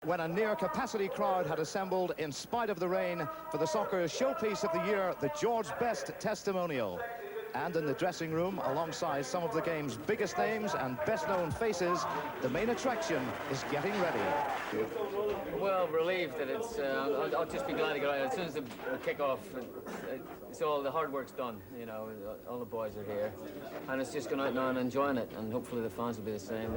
when a near-capacity crowd had assembled in spite of the rain for the soccer showpiece of the year, the George Best Testmonial. And in the dressing room, alongside some of the game's biggest names and best-known faces, the main attraction is getting ready. Well, relieved that it's... I'll just be glad to get out. As soon as the kick-off, it's all the hard work's done, you know, all the boys are here. And it's just going out now and enjoying it, and hopefully the fans will be the same.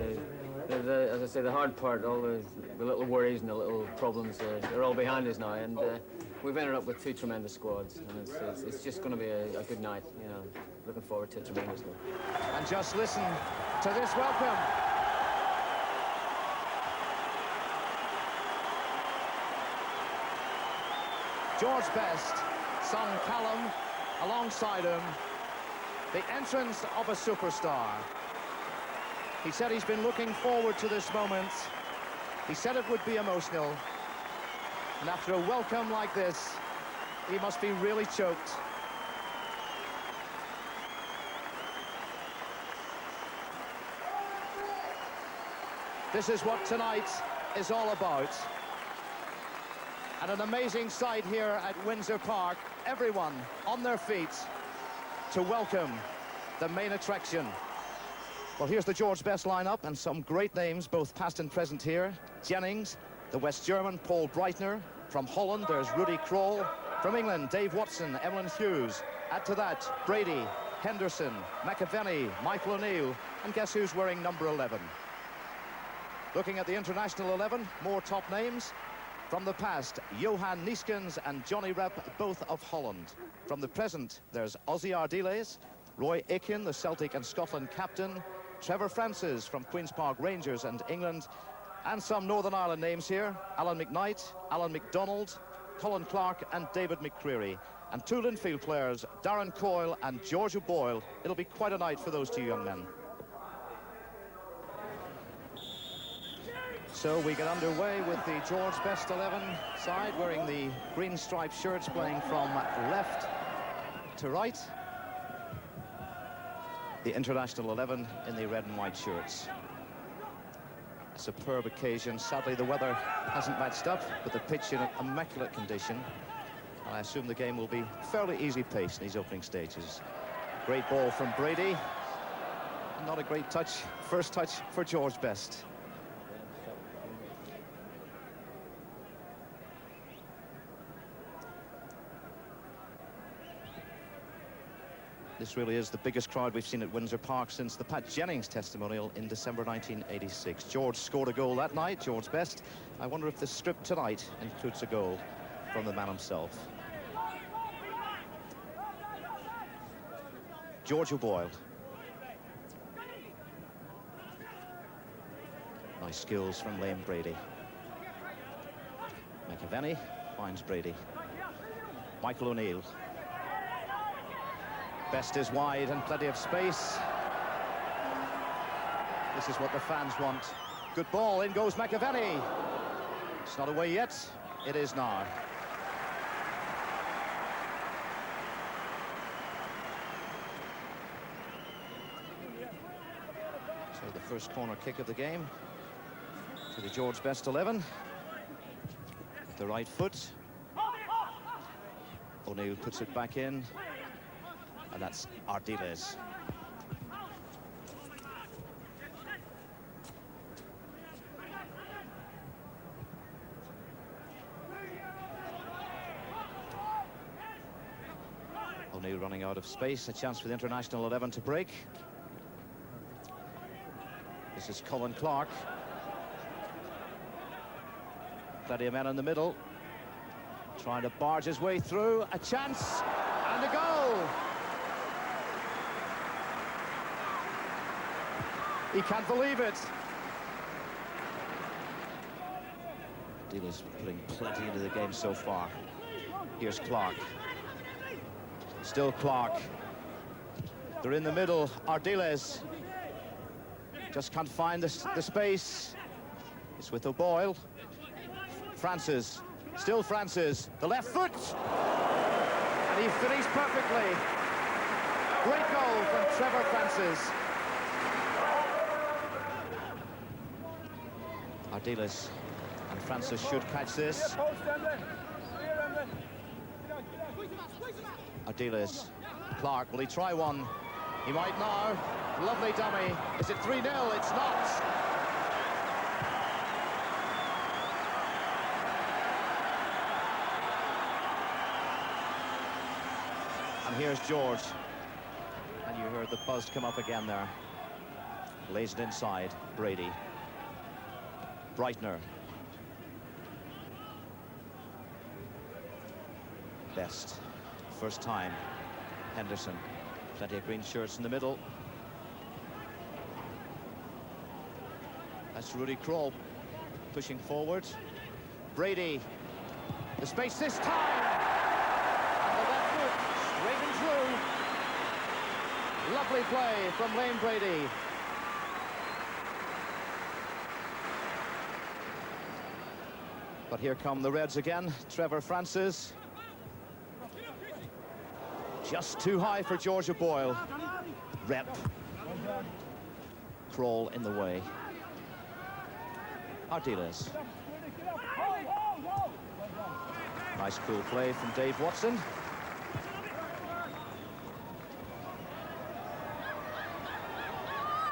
As I say, the hard part, all the little worries and the little problems, they're all behind us now, and we've ended up with two tremendous squads, and it's just going to be a good night, you know. Looking forward to it tremendously. And just listen to this welcome. George Best, son Callum, alongside him, the entrance of a superstar. He said he's been looking forward to this moment. He said it would be emotional. And after a welcome like this, he must be really choked. This is what tonight is all about. And an amazing sight here at Windsor Park. Everyone on their feet to welcome the main attraction. Well, here's the George Best lineup, and some great names, both past and present here. Jennings, the West German, Paul Breitner. From Holland, there's Rudy Kroll. From England, Dave Watson, Emlyn Hughes. Add to that, Brady, Henderson, McAvenny, Michael O'Neill, and guess who's wearing number 11? Looking at the international 11, more top names. From the past, Johan Neeskens and Johnny Rep, both of Holland. From the present, there's Ozzy Ardiles, Roy Aitken, the Celtic and Scotland captain, Trevor Francis from Queen's Park Rangers and England, and some Northern Ireland names here, Alan McKnight, Alan McDonald, Colin Clark and David McCreary. And two Linfield players, Darren Coyle and George O'Boyle. It'll be quite a night for those two young men. So we get underway with the George Best 11 side, wearing the green striped shirts, playing from left to right. The international 11 in the red and white shirts. A superb occasion. Sadly, the weather hasn't matched up, but the pitch in immaculate condition. And I assume the game will be fairly easy paced in these opening stages. Great ball from Brady. Not a great touch, first touch for George Best. This really is the biggest crowd we've seen at Windsor Park since the Pat Jennings testimonial in December 1986. George scored a goal that night, George Best. I wonder if the script tonight includes a goal from the man himself. George O'Boyle. Nice skills from Liam Brady. McAvenny finds Brady. Michael O'Neill. Best is wide and plenty of space. This is what the fans want. Good ball, in goes McAvenny. It's not away yet, it is now. So the first corner kick of the game to the George Best 11. The right foot. O'Neill puts it back in. And that's Ardiles. O'Neill running out of space. A chance for the international 11 to break. This is Colin Clark. Plenty of men in the middle. Trying to barge his way through. A chance and a goal. He can't believe it. Dealers putting plenty into the game so far. Here's Clark. Still Clark. They're in the middle. Ardiles just can't find the space. It's with O'Boyle. Francis. Still Francis. The left foot. And he finished perfectly. Great goal from Trevor Francis. Ardiles And Francis should catch this. Ardiles. Clark, will he try one? He might now. Lovely dummy. Is it 3-0? It's not. And here's George. And you heard the buzz come up again there. Lays it inside. Brady. Breitner. Best. First time. Henderson. Plenty of green shirts in the middle. That's Rudy Kroll pushing forward. Brady. The space this time. And the left foot straight and through. Lovely play from Wayne Brady. But here come the Reds again. Trevor Francis. Just too high for Georgia Boyle. Rep. Kroll in the way. Ardiles. Nice cool play from Dave Watson.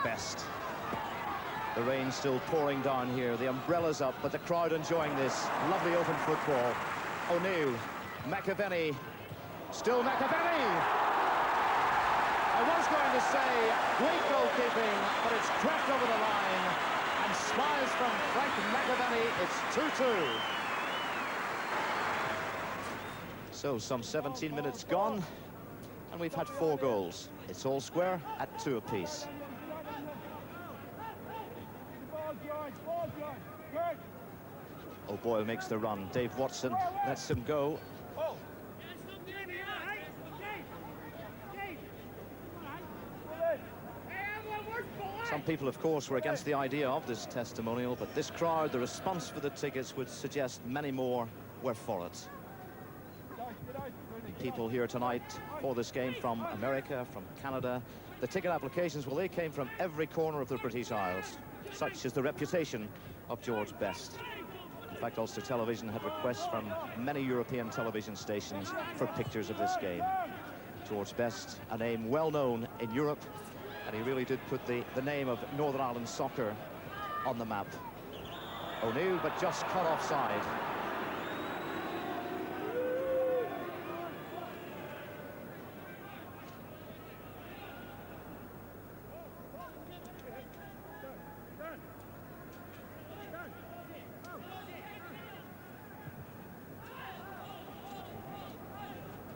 Best. The rain still pouring down here. The umbrella's up, but the crowd enjoying this. Lovely open football. O'Neill. McAvenny. Still McAvenny. I was going to say great goalkeeping, but it's crept over the line. And smiles from Frank McAvenny. It's 2-2. So some 17 minutes gone, and we've had 4 goals. It's all square at 2 apiece. O'Boyle makes the run. Dave Watson lets him go. Some people, of course, were against the idea of this testimonial, but this crowd, the response for the tickets would suggest many more were for it. People here tonight for this game from America, from Canada. The ticket applications, well, they came from every corner of the British Isles. Such is the reputation of George Best. In fact, Ulster Television had requests from many European television stations for pictures of this game. George Best, a name well known in Europe, and he really did put the name of Northern Ireland soccer on the map. O'Neill, but just cut offside.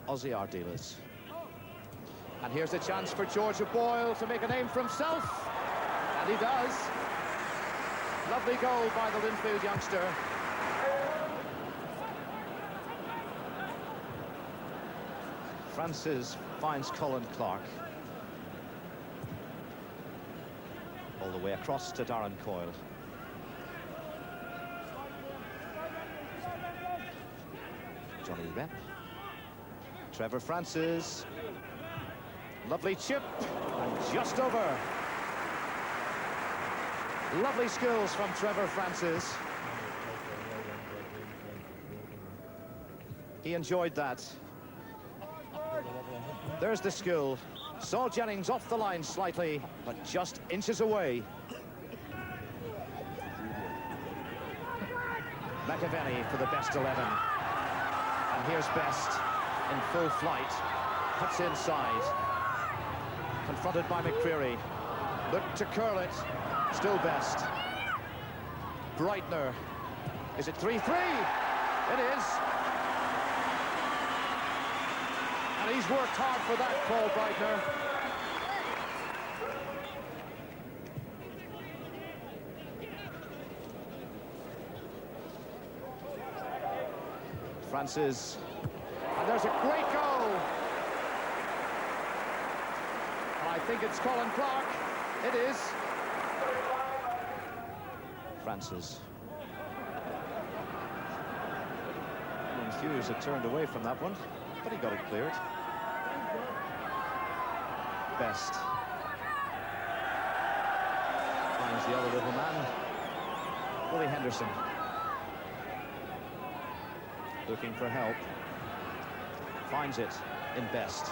Ozzy Ardiles. And here's a chance for Georgia Boyle to make a name for himself. And he does. Lovely goal by the Linfield youngster. Francis finds Colin Clark. All the way across to Darren Coyle. Johnny Rep. Trevor Francis. Lovely chip, and just over. Lovely skills from Trevor Francis. He enjoyed that. There's the skill. Saul Jennings off the line slightly, but just inches away. McAvenny for the best 11. And here's Best in full flight. Cuts inside. Confronted by McCreary. Look to curl it. Still Best. Breitner. Is it 3-3? It is. And he's worked hard for that, Paul Breitner. Francis. And there's a great goal. I think it's Colin Clark. It is. Francis. Hughes had turned away from that one, but he got it cleared. Best. Finds the other little man. Willie Henderson. looking for help. Finds it in Best.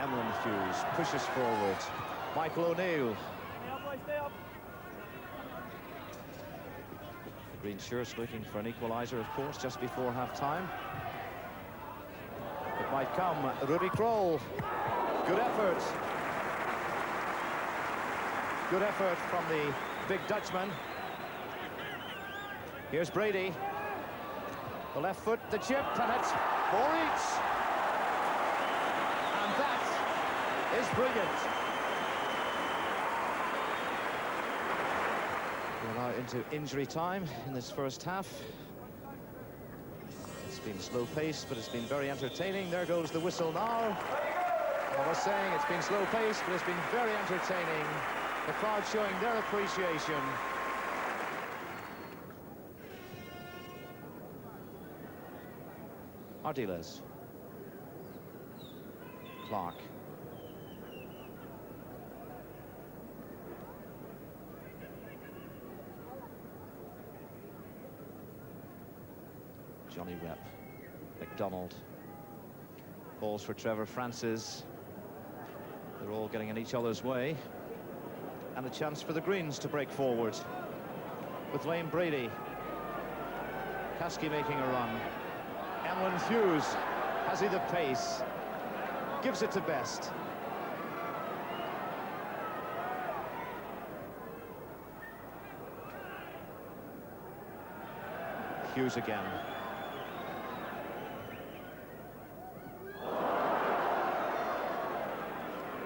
Emlyn Hughes pushes forward. Michael O'Neill. The green shirts looking for an equaliser, of course, just before half-time. It might come. Rudy Kroll. Good effort. Good effort from the big Dutchman. Here's Brady. The left foot, the chip, and it's for each. And that is brilliant. We're now into injury time in this first half. It's been slow-paced, but it's been very entertaining. There goes the whistle now. I was saying it's been slow-paced, but it's been very entertaining. The crowd showing their appreciation. Ardiles. Clark. Johnny Rep. McDonald. Balls for Trevor Francis. They're all getting in each other's way. And a chance for the Greens to break forward. With Lane Brady. Kasky making a run. Emlyn Hughes, has he the pace? Gives it to Best. Hughes again.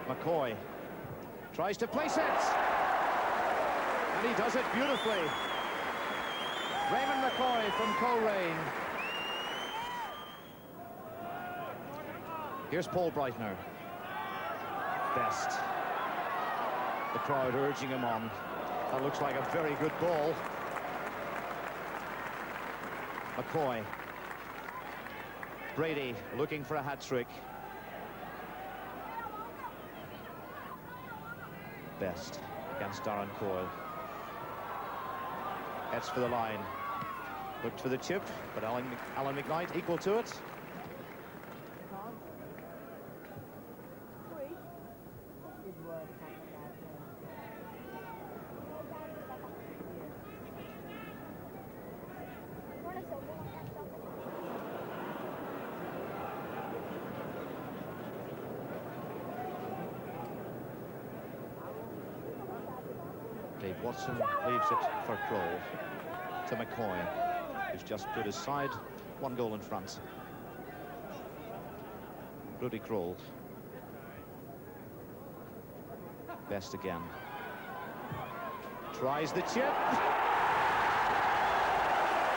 McCoy tries to place it. And he does it beautifully. Raymond McCoy from Coleraine. Here's Paul Breitner. Best. The crowd urging him on. That looks like a very good ball. McCoy. Brady looking for a hat-trick. Best against Darren Coyle. Heads for the line. Looked for the chip, but Alan McKnight equal to it. Dave Watson leaves it for Kroll to McCoy, who's just put his side 1 goal in front. Rudy Kroll. Best again. Tries the chip.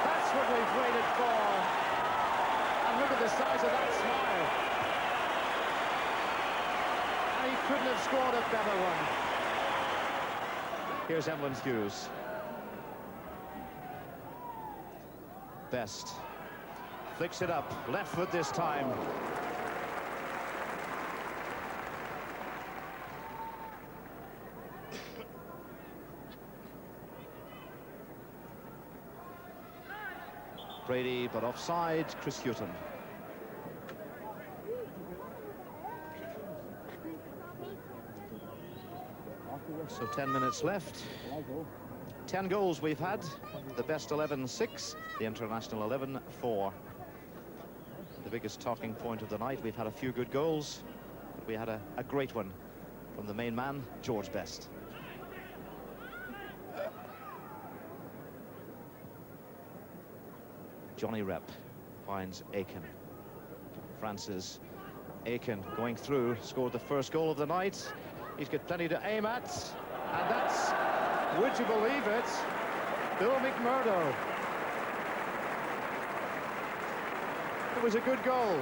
That's what we've waited for. And look at the size of that smile. And he couldn't have scored a better one. Here's Emlyn Hughes. Best. Flicks it up. Left foot this time. Brady, but offside. Chris Hutton. So 10 minutes left. 10 goals we've had. The best 11, 6. The international 11, 4. The biggest talking point of the night. We've had a few good goals, but we had a great one from the main man, George Best. Johnny Rep finds Aiken. Francis. Aiken going through, scored the first goal of the night. He's got plenty to aim at, and that's, would you believe it, Bill McMurdo. It was a good goal.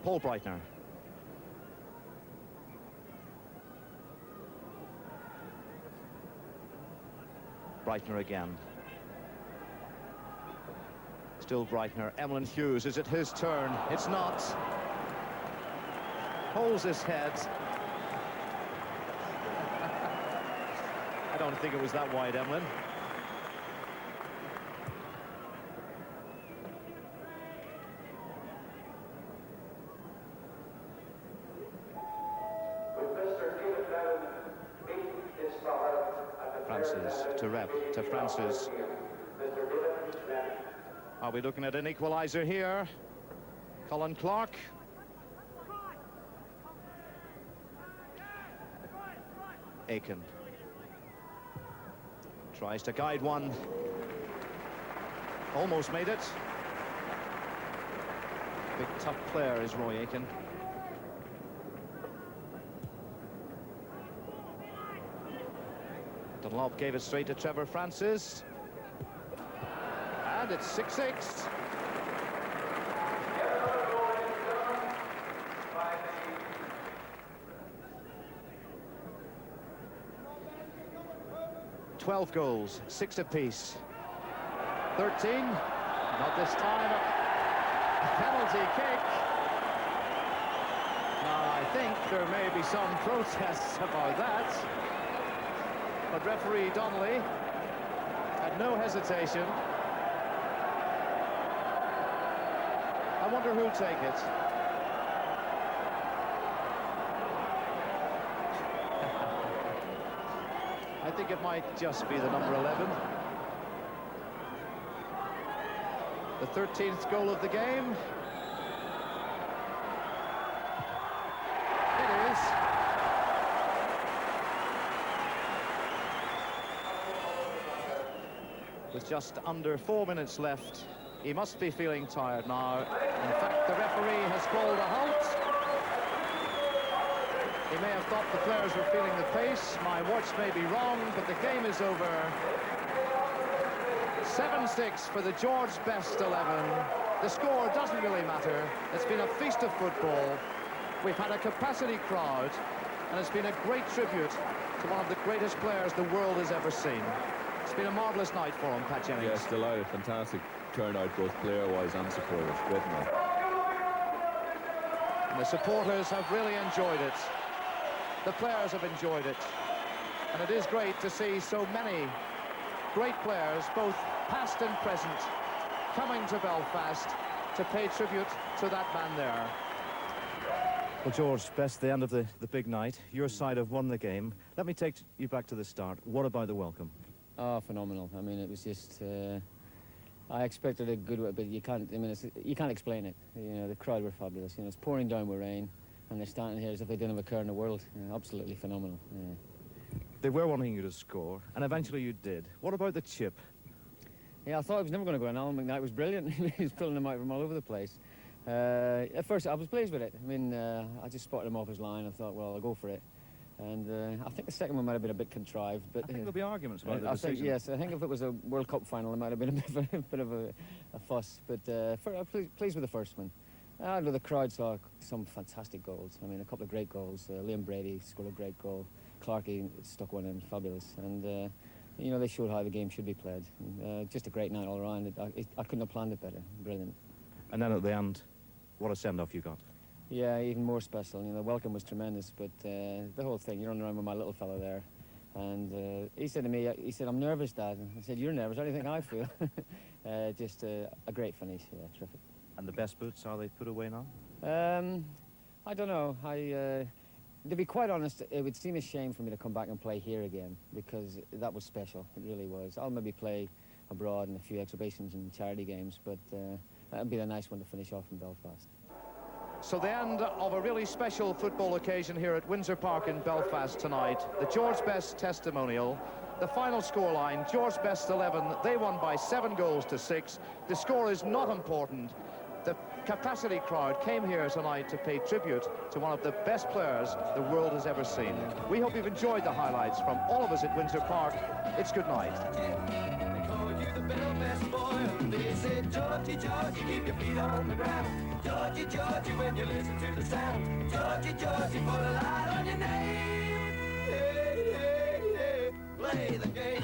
Paul Breitner. Breitner again. Still Breitner. Emlyn Hughes, is it his turn? It's not. Holds his head. I don't think it was that wide, Emlyn. to rep to Francis. Are we looking at an equaliser here? Colin Clark. Aiken tries to guide one. Almost made it. Big tough player is Roy Aiken. Dunlop gave it straight to Trevor Francis. And it's 6-6. "12 goals, 6 apiece. 13, not this time, a penalty kick. Now, I think there may be some protests about that, but referee Donnelly had no hesitation. I wonder who'll take it. I think it might just be the number 11. The 13th goal of the game. It is. With just under 4 minutes left, he must be feeling tired now. In fact, the referee has called a halt. He may have thought the players were feeling the pace. My watch may be wrong, but the game is over. 7-6 for the George Best 11. The score doesn't really matter. It's been a feast of football. We've had a capacity crowd, and it's been a great tribute to one of the greatest players the world has ever seen. It's been a marvellous night for him, Pat Jennings. Yes, delighted. Fantastic turnout, both player-wise and supporters. Great night. And the supporters have really enjoyed it. The players have enjoyed it. And it is great to see so many great players, both past and present, coming to Belfast to pay tribute to that man there. Well, George, Best, the end of the big night. Your side have won the game. Let me take you back to the start. What about the welcome? Oh, phenomenal. I mean, it was just... I expected a good way, but you can't. I mean, you can't explain it. You know, the crowd were fabulous. You know, it's pouring down with rain, and they're standing here as if they didn't have a care in the world. You know, absolutely phenomenal. Yeah. They were wanting you to score, and eventually you did. What about the chip? Yeah, I thought it was never going to go in. Alan McKnight was brilliant. He was pulling them out from all over the place. At first, I was pleased with it. I mean, I just spotted him off his line. I thought, well, I'll go for it. And I think the second one might have been a bit contrived, but I think there'll be arguments about the decision. Yes, I think if it was a World Cup final, it might have been a bit of a fuss. But I'm pleased with the first one. The crowd saw some fantastic goals. I mean, a couple of great goals. Liam Brady scored a great goal. Clarkey stuck one in, fabulous. And you know, they showed how the game should be played. Just a great night all around. I couldn't have planned it better. Brilliant. And then at the end, what a send-off you got. Yeah, even more special. You know, the welcome was tremendous, but the whole thing, you're running around with my little fella there. And he said to me, he said, "I'm nervous, Dad." And I said, "You're nervous? How do you think I feel?" Just a great finish, yeah, terrific. And the best boots, are they put away now? I don't know. To be quite honest, it would seem a shame for me to come back and play here again, because that was special. It really was. I'll maybe play abroad in a few exhibitions and charity games, but that'd be a nice one to finish off in Belfast. So the end of a really special football occasion here at Windsor Park in Belfast tonight. The George Best Testimonial. The final scoreline, George Best 11, they won by 7 goals to 6. The score is not important. The capacity crowd came here tonight to pay tribute to one of the best players the world has ever seen. We hope you've enjoyed the highlights from all of us at Windsor Park. It's good night. They said, "Georgie, Georgie, keep your feet on the ground. Georgie, Georgie, when you listen to the sound. Georgie, Georgie, put a light on your name. Hey, hey, hey, play the game."